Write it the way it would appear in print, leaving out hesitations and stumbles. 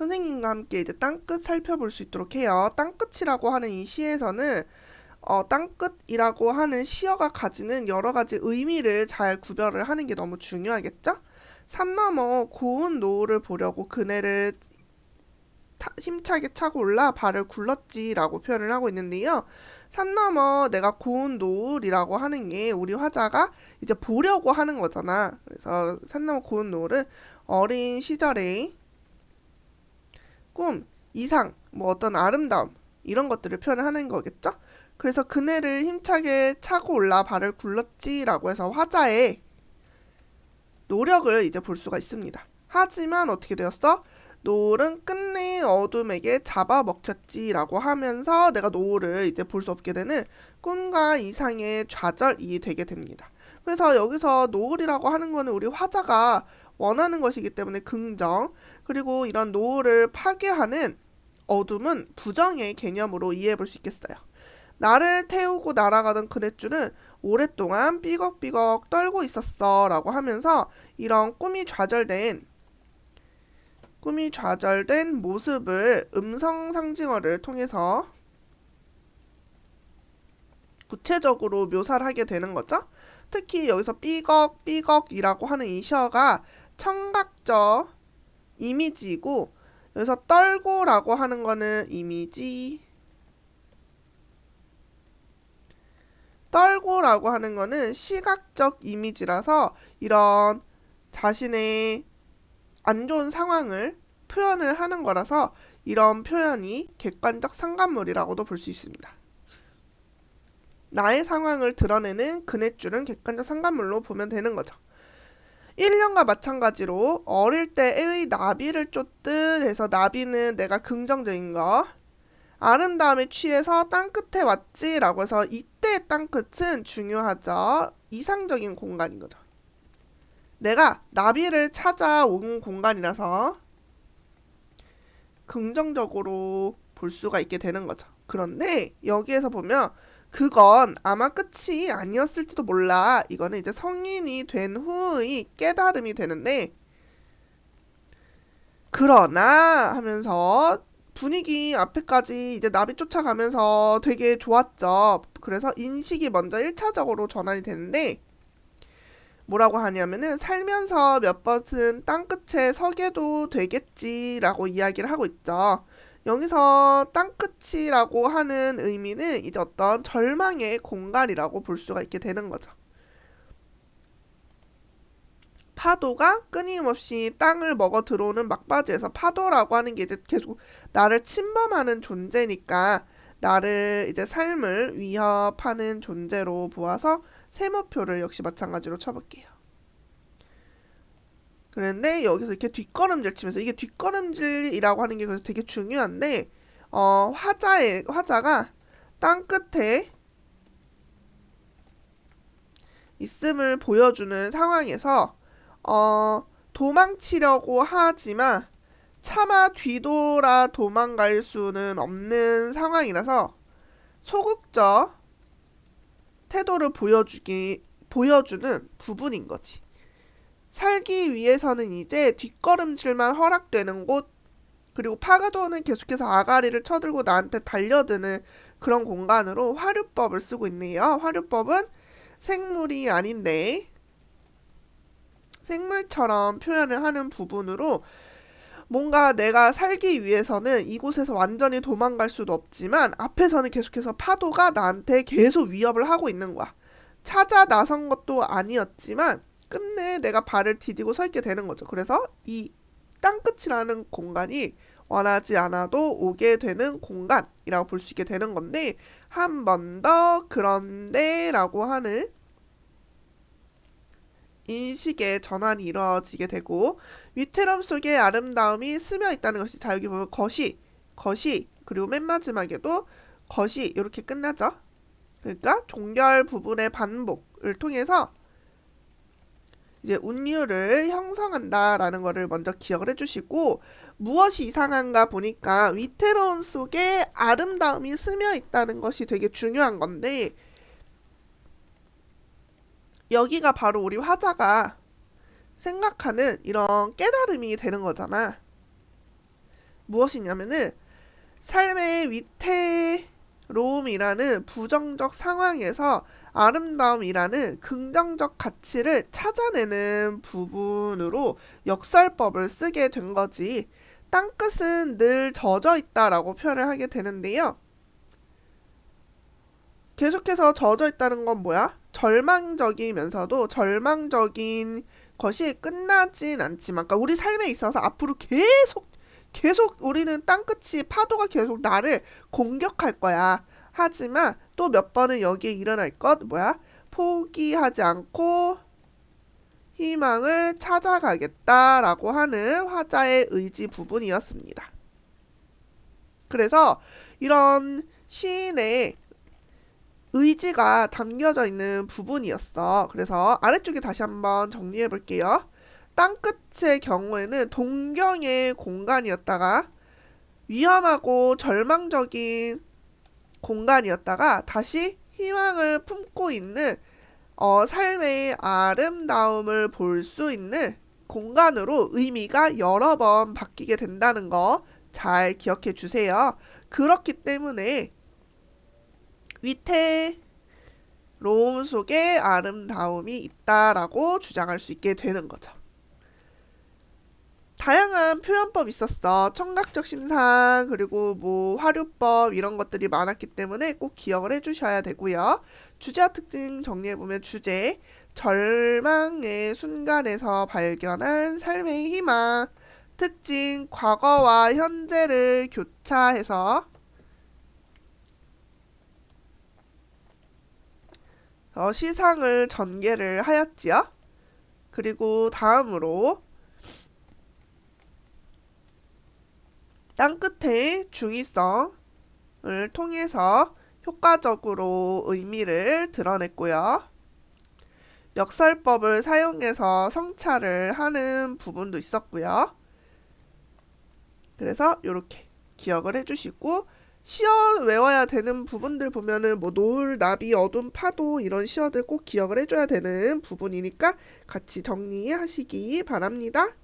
선생님과 함께 이제 땅끝 살펴볼 수 있도록 해요. 땅끝이라고 하는 이 시에서는 땅끝이라고 하는 시어가 가지는 여러 가지 의미를 잘 구별을 하는 게 너무 중요하겠죠? 산 너머 고운 노을을 보려고 그네를 힘차게 차고 올라 발을 굴렀지라고 표현을 하고 있는데요. 산 너머 내가 고운 노을이라고 하는 게 우리 화자가 이제 보려고 하는 거잖아. 그래서 산 너머 고운 노을은 어린 시절의 꿈, 이상, 뭐 어떤 아름다움 이런 것들을 표현을 하는 거겠죠? 그래서 그네를 힘차게 차고 올라 발을 굴렀지라고 해서 화자의 노력을 이제 볼 수가 있습니다. 하지만 어떻게 되었어? 노을은 끝내 어둠에게 잡아먹혔지라고 하면서 내가 노을을 이제 볼 수 없게 되는 꿈과 이상의 좌절이 되게 됩니다. 그래서 여기서 노을이라고 하는 거는 우리 화자가 원하는 것이기 때문에 긍정, 그리고 이런 노을을 파괴하는 어둠은 부정의 개념으로 이해해 볼 수 있겠어요. 나를 태우고 날아가던 그네줄은 오랫동안 삐걱삐걱 떨고 있었어 라고 하면서 이런 꿈이 좌절된 모습을 음성 상징어를 통해서 구체적으로 묘사를 하게 되는 거죠. 특히 여기서 삐걱삐걱이라고 하는 이 시어가 청각적 이미지이고, 여기서 떨고라고 하는 거는 이미지, 떨고라고 하는 거는 시각적 이미지라서 이런 자신의 안 좋은 상황을 표현을 하는 거라서 이런 표현이 객관적 상관물이라고도 볼 수 있습니다. 나의 상황을 드러내는 그네줄은 객관적 상관물로 보면 되는 거죠. 1년과 마찬가지로 어릴 때의 나비를 쫓듯 해서 나비는 내가 긍정적인 거, 아름다움에 취해서 땅끝에 왔지라고 해서 이때의 땅끝은 중요하죠. 이상적인 공간인 거죠. 내가 나비를 찾아온 공간이라서 긍정적으로 볼 수가 있게 되는 거죠. 그런데 여기에서 보면 그건 아마 끝이 아니었을지도 몰라. 이거는 이제 성인이 된 후의 깨달음이 되는데, 그러나 하면서 분위기 앞에까지 이제 나비 쫓아가면서 되게 좋았죠. 그래서 인식이 먼저 1차적으로 전환이 되는데, 뭐라고 하냐면은 살면서 몇 번은 땅끝에 서게도 되겠지라고 이야기를 하고 있죠. 여기서 땅끝이라고 하는 의미는 이제 어떤 절망의 공간이라고 볼 수가 있게 되는 거죠. 파도가 끊임없이 땅을 먹어 들어오는 막바지에서 파도라고 하는 게 이제 계속 나를 침범하는 존재니까 나를 이제 삶을 위협하는 존재로 보아서 세모표를 역시 마찬가지로 쳐볼게요. 그런데 여기서 이렇게 뒷걸음질 치면서, 이게 뒷걸음질이라고 하는 게 그래서 되게 중요한데, 화자가 땅끝에 있음을 보여주는 상황에서 도망치려고 하지만 차마 뒤돌아 도망갈 수는 없는 상황이라서 소극적 태도를 보여주는 부분인 거지. 살기 위해서는 이제 뒷걸음질만 허락되는 곳, 그리고 파가도는 계속해서 아가리를 쳐들고 나한테 달려드는 그런 공간으로 화류법을 쓰고 있네요. 화류법은 생물이 아닌데 생물처럼 표현을 하는 부분으로 뭔가 내가 살기 위해서는 이곳에서 완전히 도망갈 수도 없지만 앞에서는 계속해서 파도가 나한테 계속 위협을 하고 있는 거야. 찾아 나선 것도 아니었지만 끝내 내가 발을 디디고 서 있게 되는 거죠. 그래서 이 땅끝이라는 공간이 원하지 않아도 오게 되는 공간이라고 볼 수 있게 되는 건데, 한 번 더 그런데 라고 하는 인식의 전환이 이루어지게 되고, 위태로움 속에 아름다움이 스며 있다는 것이, 자 여기 보면 것이 그리고 맨 마지막에도 것이 이렇게 끝나죠. 그러니까 종결 부분의 반복을 통해서 이제 운율을 형성한다라는 거를 먼저 기억을 해주시고, 무엇이 이상한가 보니까 위태로움 속에 아름다움이 스며 있다는 것이 되게 중요한 건데, 여기가 바로 우리 화자가 생각하는 이런 깨달음이 되는 거잖아. 무엇이냐면은 삶의 위태로움이라는 부정적 상황에서 아름다움이라는 긍정적 가치를 찾아내는 부분으로 역설법을 쓰게 된 거지. 땅끝은 늘 젖어 있다라고 표현을 하게 되는데요. 계속해서 젖어 있다는 건 뭐야? 절망적이면서도 절망적인 것이 끝나진 않지만, 그러니까 우리 삶에 있어서 앞으로 계속 우리는 땅끝이 파도가 계속 나를 공격할 거야. 하지만 또 몇 번은 여기에 일어날 것 뭐야? 포기하지 않고 희망을 찾아가겠다라고 하는 화자의 의지 부분이었습니다. 그래서 이런 시인의 의지가 담겨져 있는 부분이었어. 그래서 아래쪽에 다시 한번 정리해 볼게요. 땅끝의 경우에는 동경의 공간이었다가 위험하고 절망적인 공간이었다가 다시 희망을 품고 있는 삶의 아름다움을 볼 수 있는 공간으로 의미가 여러 번 바뀌게 된다는 거 잘 기억해 주세요. 그렇기 때문에 위태로움 속에 아름다움이 있다라고 주장할 수 있게 되는 거죠. 다양한 표현법이 있었어. 청각적 심상, 그리고 뭐 화류법 이런 것들이 많았기 때문에 꼭 기억을 해주셔야 되고요. 주제와 특징 정리해보면 주제, 절망의 순간에서 발견한 삶의 희망. 특징, 과거와 현재를 교차해서 시상을 전개를 하였지요. 그리고 다음으로 땅끝의 중의성을 통해서 효과적으로 의미를 드러냈고요. 역설법을 사용해서 성찰을 하는 부분도 있었고요. 그래서 이렇게 기억을 해주시고 시어 외워야 되는 부분들 보면은 뭐 노을, 나비, 어둠, 파도 이런 시어들 꼭 기억을 해줘야 되는 부분이니까 같이 정리하시기 바랍니다.